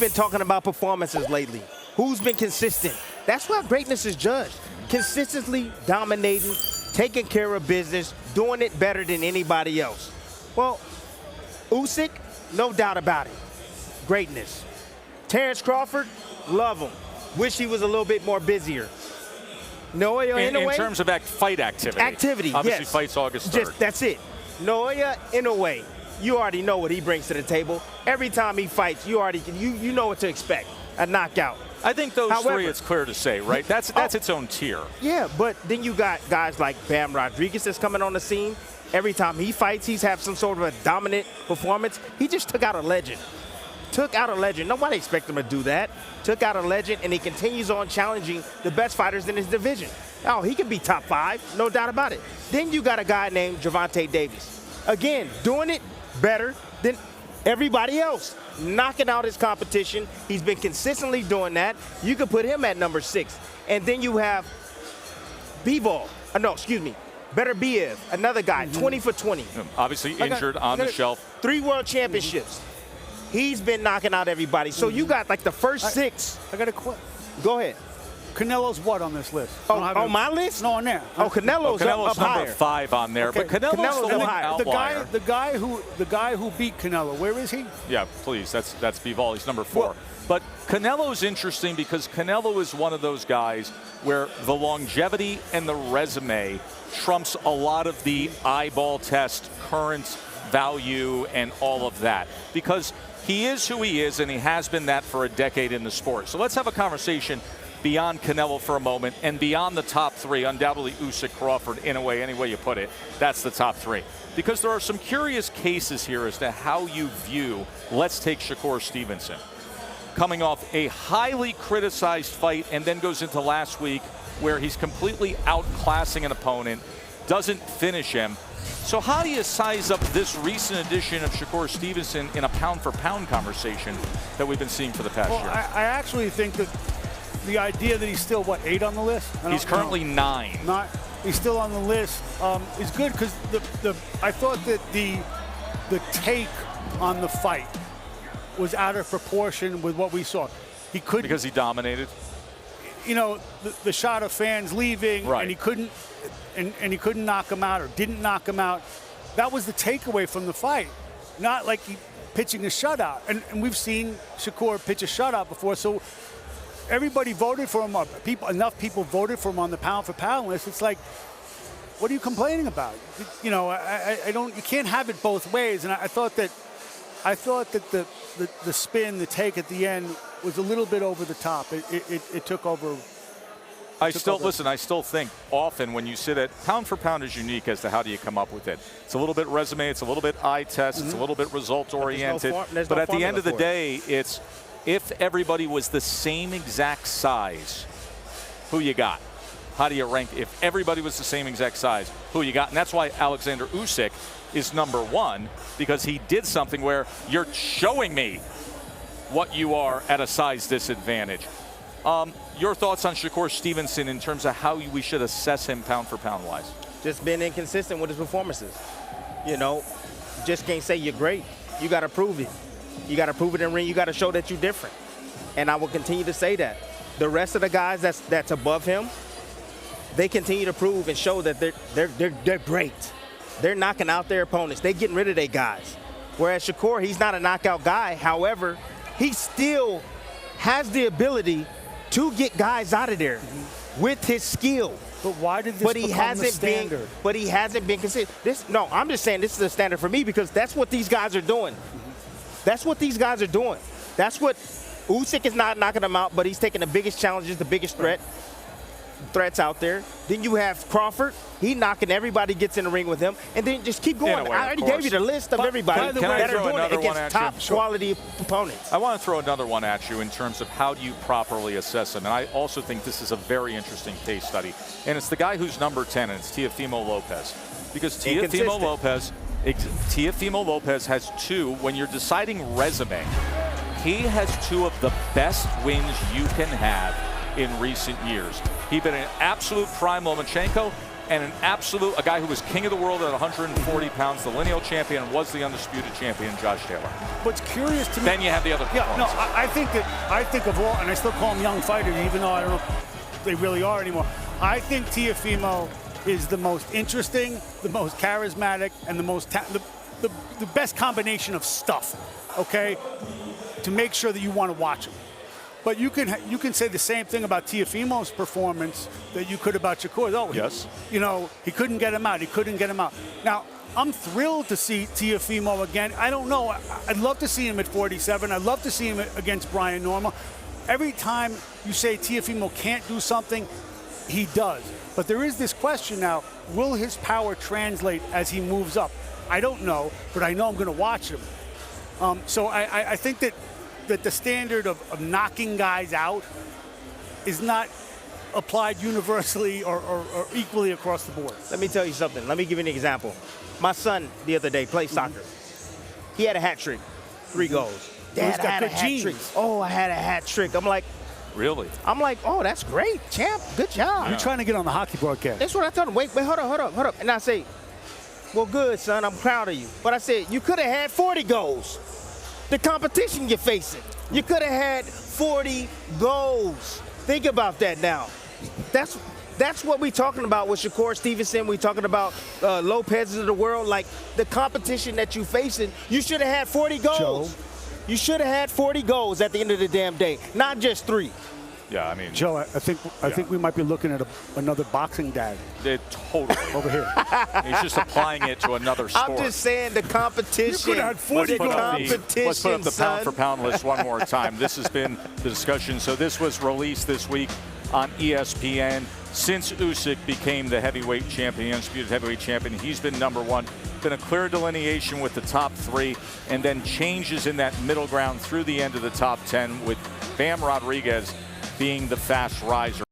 been talking about performances lately? Who's been consistent? That's why greatness is judged. Consistently dominating, taking care of business, doing it better than anybody else. Well, Usyk, no doubt about it. Greatness. Terrence Crawford, love him. Wish he was a little bit more busier. Naoya Inoue. In terms of fight activity. Obviously yes. fights August 3rd. That's it. Naoya Inoue, you already know what he brings to the table. Every time he fights, you know what to expect. A knockout. I think those three, it's clear to say, right? That's its own tier. Yeah, but then you got guys like Bam Rodriguez that's coming on the scene. Every time he fights, he's had some sort of a dominant performance. He just took out a legend. Nobody expected him to do that. Took out a legend, and he continues on challenging the best fighters in his division. Oh, he can be top 5, no doubt about it. Then you got a guy named Gervonta Davis. Again, doing it better than everybody else. Knocking out his competition. He's been consistently doing that. You could put him at number 6. And then you have Better Biev, another guy, 20 for 20. Obviously injured on the shelf. 3 world championships. He's been knocking out everybody. So you got like the first 6. I got a question. Go ahead. Canelo's what on this list? On my list? No, on there. Canelo's up number higher. 5 on there, Okay. but Canelo's the one outlier. The guy who beat Canelo, where is he? Yeah, please. That's Bivol. He's number 4. But Canelo's interesting because Canelo is one of those guys where the longevity and the resume trumps a lot of the eyeball test, current value, and all of that. Because he is who he is, and he has been that for a decade in the sport. So let's have a conversation beyond Canelo for a moment and beyond the top 3, undoubtedly Usyk, Crawford, Inoue, any way you put it, that's the top 3. Because there are some curious cases here as to how you view, let's take Shakur Stevenson. Coming off a highly criticized fight and then goes into last week where he's completely outclassing an opponent, doesn't finish him. So how do you size up this recent edition of Shakur Stevenson in a pound-for-pound conversation that we've been seeing for the past year? I actually think that the idea that he's still, 8 on the list? He's currently 9. He's still on the list is good because I thought that the take on the fight was out of proportion with what we saw. He couldn't, because he dominated. You know, the shot of fans leaving, right. And he couldn't knock him out or didn't knock him out. That was the takeaway from the fight, not like he pitching a shutout. And we've seen Shakur pitch a shutout before, so everybody voted for him. Enough people voted for him on the pound-for-pound list. It's like, what are you complaining about? You know, you can't have it both ways. And I thought that the spin, the take at the end was a little bit over the top. It took over. I still think often when you sit at pound for pound is unique as to how do you come up with it. It's a little bit resume, it's a little bit eye test, it's a little bit result oriented. But at the end of the day, it's if everybody was the same exact size, who you got? How do you rank? If everybody was the same exact size, who you got? And that's why Alexander Usyk is number 1, because he did something where you're showing me what you are at a size disadvantage. Your thoughts on Shakur Stevenson in terms of how we should assess him pound for pound wise? Just been inconsistent with his performances. You know, just can't say you're great. You got to prove it. You got to prove it in the ring. You got to show that you're different. And I will continue to say that. The rest of the guys that's above him, they continue to prove and show that they're great. They're knocking out their opponents. They're getting rid of their guys. Whereas Shakur, he's not a knockout guy. However, he still has the ability to get guys out of there with his skill. But why did this become the standard? But he hasn't been consistent. No, I'm just saying this is the standard for me because that's what these guys are doing. That's what these guys are doing. That's what Usyk is not knocking them out, but he's taking the biggest challenges, the biggest threats out there. Then you have Crawford. He knocking everybody gets in the ring with him. And then just keep going. I already gave you the list of everybody that are doing it against top quality opponents. I want to throw another one at you in terms of how do you properly assess him. And I also think this is a very interesting case study. And it's the guy who's number 10, and it's Teofimo Lopez. Because Teofimo Lopez has 2. When you're deciding resume, he has 2 of the best wins you can have in recent years. He's been an absolute prime Lomachenko, and a guy who was king of the world at 140 pounds, the lineal champion, was the undisputed champion, Josh Taylor. What's curious to me. Then you have the other Yeah, no, performances. I think of all, and I still call them young fighters, even though I don't know if they really are anymore. I think Teofimo is the most interesting, the most charismatic, and the most the best combination of stuff. Okay, to make sure that you want to watch him. But you can say the same thing about Teofimo's performance that you could about Shakur. Oh, yes. You know, he couldn't get him out. He couldn't get him out. Now, I'm thrilled to see Teofimo again. I don't know. I'd love to see him at 47. I'd love to see him against Brian Norma. Every time you say Teofimo can't do something, he does. But there is this question now, will his power translate as he moves up? I don't know, but I know I'm going to watch him. So I think that the standard of knocking guys out is not applied universally or equally across the board. Let me tell you something. Let me give you an example. My son the other day played soccer. He had a hat trick, 3 goals. Dad, I had a hat trick. Oh, I had a hat trick. I'm like, really? Oh, that's great, champ. Good job. You're trying to get on the hockey broadcast. That's what I told him. Wait, hold up. And I say, well, good, son. I'm proud of you. But I said, you could have had 40 goals. The competition you're facing. You could have had 40 goals. Think about that now. That's what we're talking about with Shakur Stevenson. We're talking about Lopez of the world. Like, the competition that you're facing, you should have had 40 goals. Joe. You should have had 40 goals at the end of the damn day, not just 3. Yeah, I mean, Joe, I think we might be looking at another boxing dad. Totally. Over here. He's just applying it to another sport. I'm just saying the competition. You could have had 40 goals. Let's put up the pound-for-pound list one more time. This has been the discussion. So this was released this week on ESPN. Since Usyk became the heavyweight champion, undisputed heavyweight champion, he's been number 1. Been a clear delineation with the top 3, and then changes in that middle ground through the end of the top 10, with Bam Rodriguez being the fast riser.